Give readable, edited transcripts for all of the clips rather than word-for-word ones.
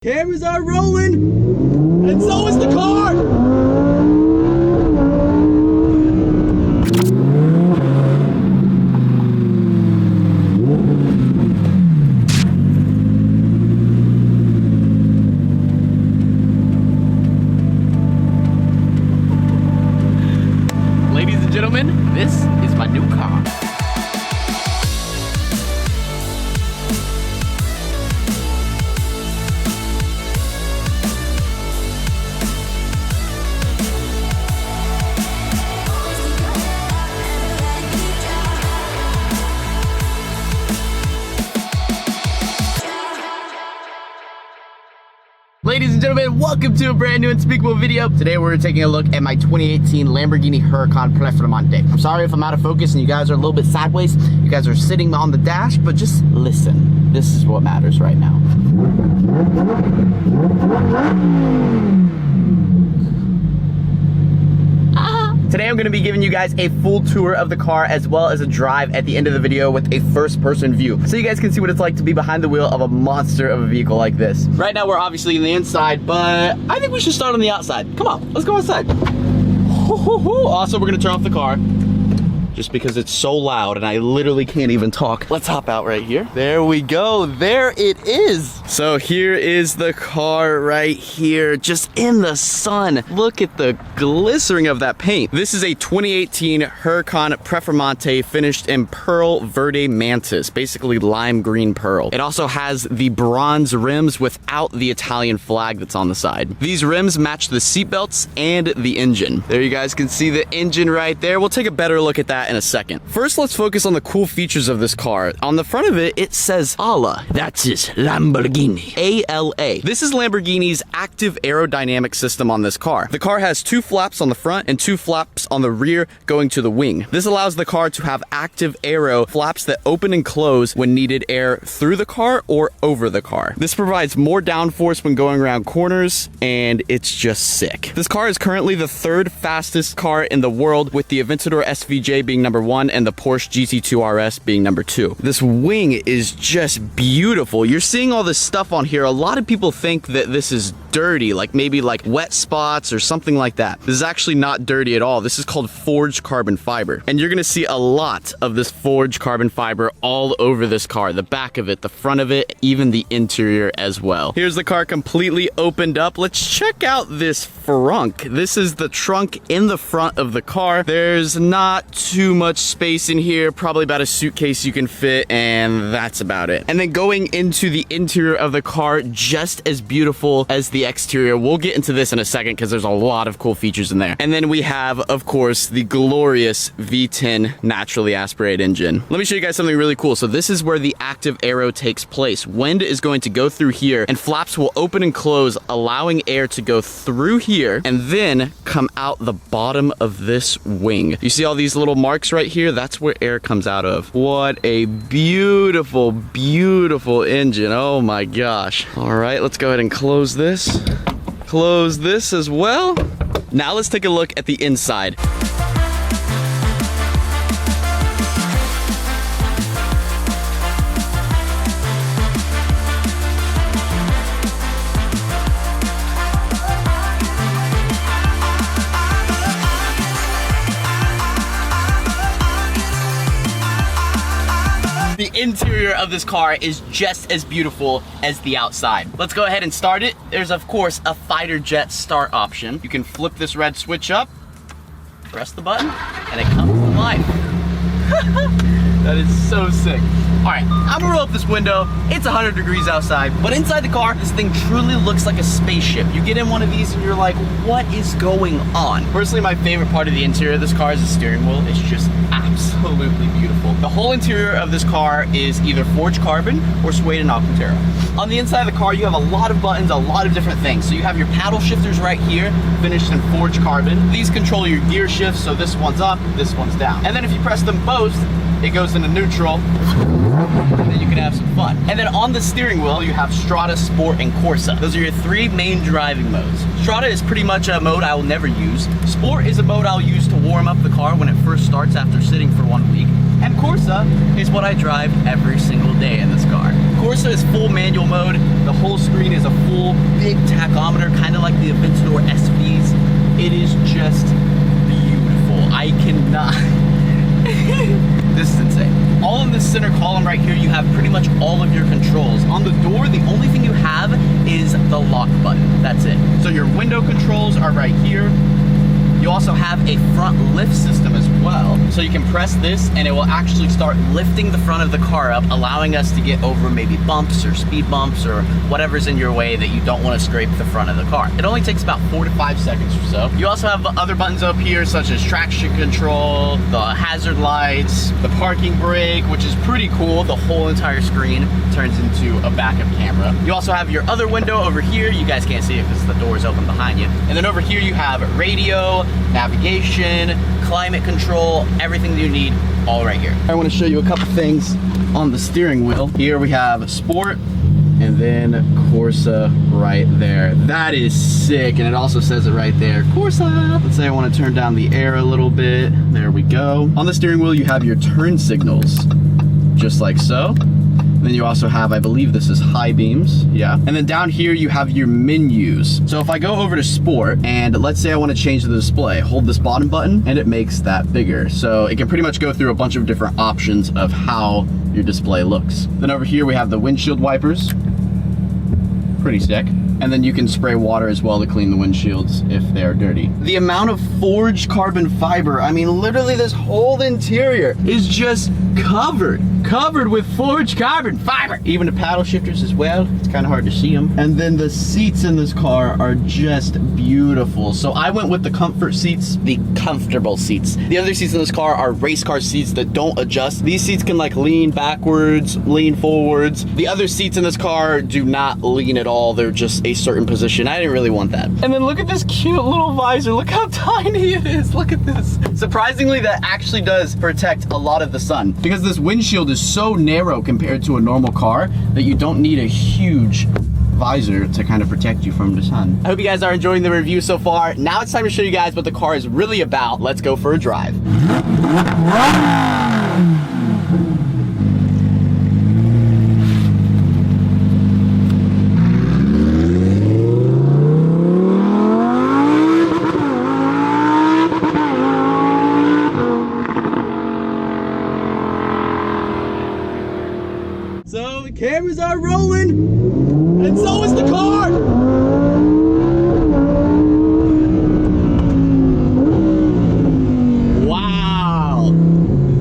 Cameras are rolling, and so is the car! Ladies and gentlemen, this is my new car. Ladies and gentlemen, welcome to a brand new Unspeakable video. Today we're taking a look at my 2018 Lamborghini Huracan Performante. I'm sorry if I'm out of focus and you guys are a little bit sideways. You guys are sitting on the dash, but just listen. This is what matters right now. Today I'm going to be giving you guys a full tour of the car as well as a drive at the end of the video with a first-person view, so you guys can see what it's like to be behind the wheel of a monster of a vehicle like this. Right now we're obviously in the inside, but I think we should start on the outside. Come on, let's go outside. Also, we're going to turn off the car just because it's so loud and I literally can't even talk. Let's hop out right here. There we go. There it is. So here is the car right here, just in the sun. Look at the glistering of that paint. This is a 2018 Huracan Performante finished in Pearl Verde Mantis, basically lime green pearl. It also has the bronze rims without the Italian flag that's on the side. These rims match the seatbelts and the engine. There you guys can see the engine right there. We'll take a better look at that in a second. First, let's focus on the cool features of this car. On the front of it, it says ALA. That's it, Lamborghini. ALA. This is Lamborghini's active aerodynamic system on this car. The car has 2 flaps on the front and 2 flaps on the rear going to the wing. This allows the car to have active aero flaps that open and close when needed air through the car or over the car. This provides more downforce when going around corners, and it's just sick. This car is currently the 3rd fastest car in the world, with the Aventador SVJ being number 1 and the Porsche GT2 RS being number 2. This wing is just beautiful. You're seeing all this stuff on here. A lot of people think that this is dirty, like maybe like wet spots or something like that. This is actually not dirty at all. This is called forged carbon fiber, and you're gonna see a lot of this forged carbon fiber all over this car. The back of it, the front of it, even the interior as well. Here's the car completely opened up. Let's check out this frunk. This is the trunk in the front of the car. There's not too much space in here, probably about a suitcase you can fit, and that's about it. And then going into the interior of the car, just as beautiful as the exterior. We'll get into this in a second because there's a lot of cool features in there. And then we have, of course, the glorious V10 naturally aspirated engine. Let me show you guys something really cool. So this is where the active aero takes place. Wind is going to go through here and flaps will open and close, allowing air to go through here and then come out the bottom of this wing. You see all these little marks right here? That's where air comes out of. What a beautiful, beautiful engine. Oh my gosh. All right, let's go ahead and close this. Close this as well. Now let's take a look at the inside. The interior of this car is just as beautiful as the outside. Let's go ahead and start it. There's of course a fighter jet start option. You can flip this red switch up, press the button, and it comes to life. That is so sick. All right, I'm gonna roll up this window. It's 100 degrees outside, but inside the car, this thing truly looks like a spaceship. You get in one of these and you're like, what is going on? Personally, my favorite part of the interior of this car is the steering wheel. It's just absolutely beautiful. The whole interior of this car is either forged carbon or suede and Alcantara. On the inside of the car, you have a lot of buttons, a lot of different things. So you have your paddle shifters right here, finished in forged carbon. These control your gear shifts, so this one's up, this one's down. And then if you press them both, it goes into neutral, and then you can have some fun. And then on the steering wheel, you have Strada, Sport, and Corsa. Those are your 3 main driving modes. Strada is pretty much a mode I will never use. Sport is a mode I'll use to warm up the car when it first starts after sitting for 1 week. And Corsa is what I drive every single day in this car. Corsa is full manual mode. The whole screen is a full big tachometer, kind of like the Aventador SVs. It is just beautiful. I cannot. This is insane. All in this center column right here, you have pretty much all of your controls. On the door, the only thing you have is the lock button. That's it. So your window controls are right here. You also have a front lift system as well. So you can press this and it will actually start lifting the front of the car up, allowing us to get over maybe bumps or speed bumps or whatever's in your way that you don't want to scrape the front of the car. It only takes about 4 to 5 seconds or so. You also have other buttons up here such as traction control, the hazard lights, the parking brake, which is pretty cool. The whole entire screen turns into a backup camera. You also have your other window over here. You guys can't see it because the door is open behind you. And then over here you have radio, navigation, climate control, everything that you need, all right here. I want to show you a couple things on the steering wheel. Here we have Sport and then Corsa right there. That is sick, and it also says it right there, Corsa. Let's say I want to turn down the air a little bit. There we go. On the steering wheel you have your turn signals, just like so. Then you also have, I believe this is high beams, yeah. And then down here you have your menus. So if I go over to Sport and let's say I want to change the display, hold this bottom button and it makes that bigger. So it can pretty much go through a bunch of different options of how your display looks. Then over here we have the windshield wipers. Pretty sick. And then you can spray water as well to clean the windshields if they're dirty. The amount of forged carbon fiber, I mean, literally this whole interior is just covered with forged carbon fiber. Even the paddle shifters as well. It's kind of hard to see them. And then the seats in this car are just beautiful. So I went with the comfort seats, the comfortable seats. The other seats in this car are race car seats that don't adjust. These seats can like lean backwards, lean forwards. The other seats in this car do not lean at all. They're just a certain position. I didn't really want that. And then look at this cute little visor. Look how tiny it is. Look at this. Surprisingly, that actually does protect a lot of the sun because this windshield is so narrow compared to a normal car that you don't need a huge visor to kind of protect you from the sun. I hope you guys are enjoying the review so far. Now it's time to show you guys what the car is really about. Let's go for a drive. So the cameras are rolling, and so is the car. Wow,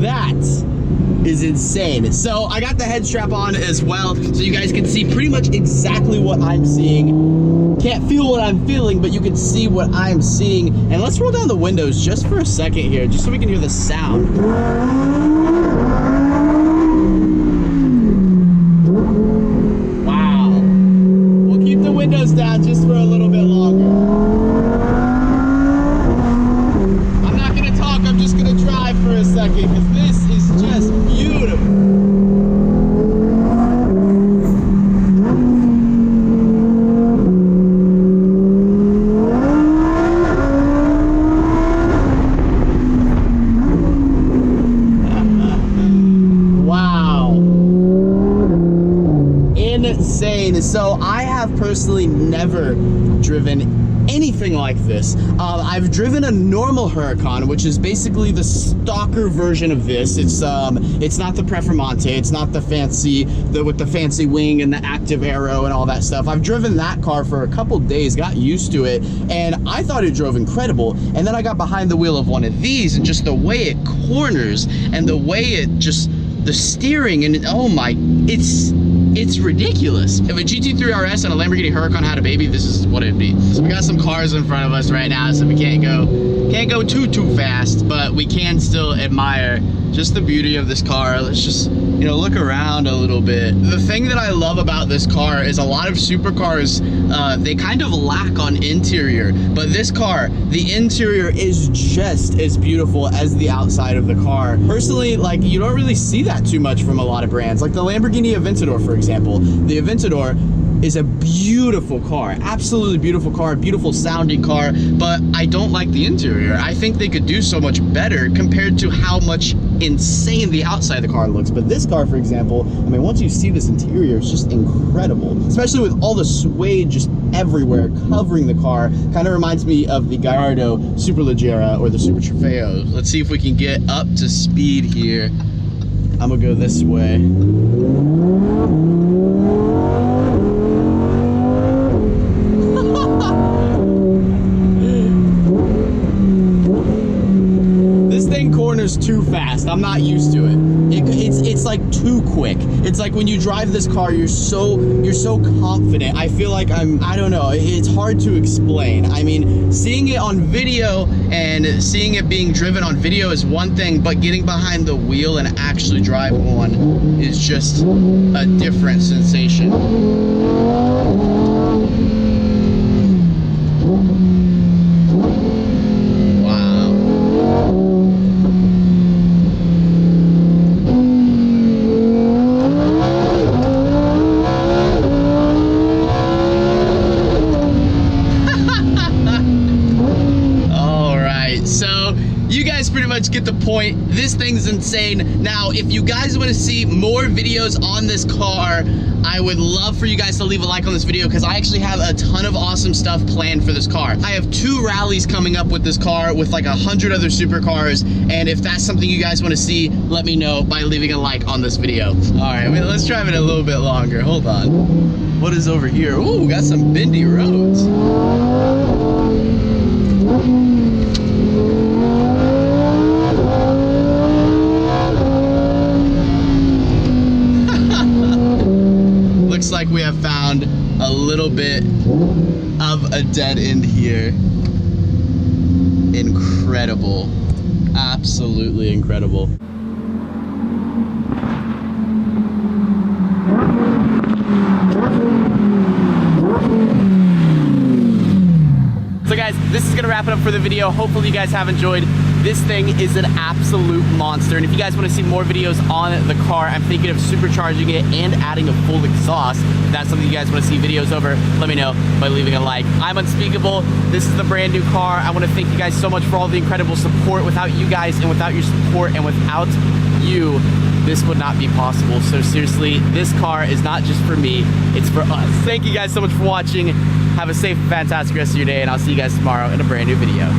that is insane. So I got the head strap on as well, so you guys can see pretty much exactly what I'm seeing. Can't feel what I'm feeling, but you can see what I'm seeing. And let's roll down the windows just for a second here, just so we can hear the sound. Windows down just for a little bit longer. I'm not gonna talk, I'm just gonna drive for a second because this is just beautiful. Wow. Insane. So I have personally never driven anything like this. I've driven a normal Huracan, which is basically the stalker version of this. It's not the Performante, it's not the fancy, with the fancy wing and the active arrow and all that stuff. I've driven that car for a couple days, got used to it, and I thought it drove incredible. And then I got behind the wheel of one of these, and just the way it corners and the way it just, the steering, and oh my, it's ridiculous. If a GT3 RS and a Lamborghini Huracan had a baby, this is what it'd be. So we got some cars in front of us right now, so we can't go too fast, but we can still admire just the beauty of this car. Let's just, you know, look around a little bit. The thing that I love about this car is a lot of supercars, they kind of lack on interior, but this car, the interior is just as beautiful as the outside of the car. Personally, like, you don't really see that too much from a lot of brands. Like the Lamborghini Aventador, for example. The Aventador, is a beautiful car, absolutely beautiful car, beautiful sounding car, but I don't like the interior. I think they could do so much better compared to how much insane the outside of the car looks. But this car, for example, I mean, once you see this interior, it's just incredible, especially with all the suede just everywhere covering the car. Kind of reminds me of the Gallardo Superleggera or the Super Trofeo. Let's see if we can get up to speed here. I'm gonna go this way. This thing corners too fast. I'm not used to it. It's like too quick. It's like when you drive this car, you're so confident. I feel like I don't know. It's hard to explain. I mean, seeing it on video and seeing it being driven on video is one thing, but getting behind the wheel and actually drive one is just a different sensation. Pretty much get the point. This thing's insane. Now, if you guys want to see more videos on this car, I would love for you guys to leave a like on this video because I actually have a ton of awesome stuff planned for this car. I have 2 rallies coming up with this car with like 100 other supercars, and if that's something you guys want to see, let me know by leaving a like on this video. All right, let's drive it a little bit longer. Hold on. What is over here? Ooh, got some bendy roads. Like we have found a little bit of a dead end here. Incredible. Absolutely incredible. So guys, this is gonna wrap it up for the video. Hopefully you guys have enjoyed. This thing is an absolute monster, and if you guys want to see more videos on the car, I'm thinking of supercharging it and adding a full exhaust. If that's something you guys want to see videos over, let me know by leaving a like. I'm Unspeakable. This is the brand new car. I want to thank you guys so much for all the incredible support. Without you guys and without your support and without you, this would not be possible. So seriously, this car is not just for me, it's for us. Thank you guys so much for watching. Have a safe, fantastic rest of your day, and I'll see you guys tomorrow in a brand new video.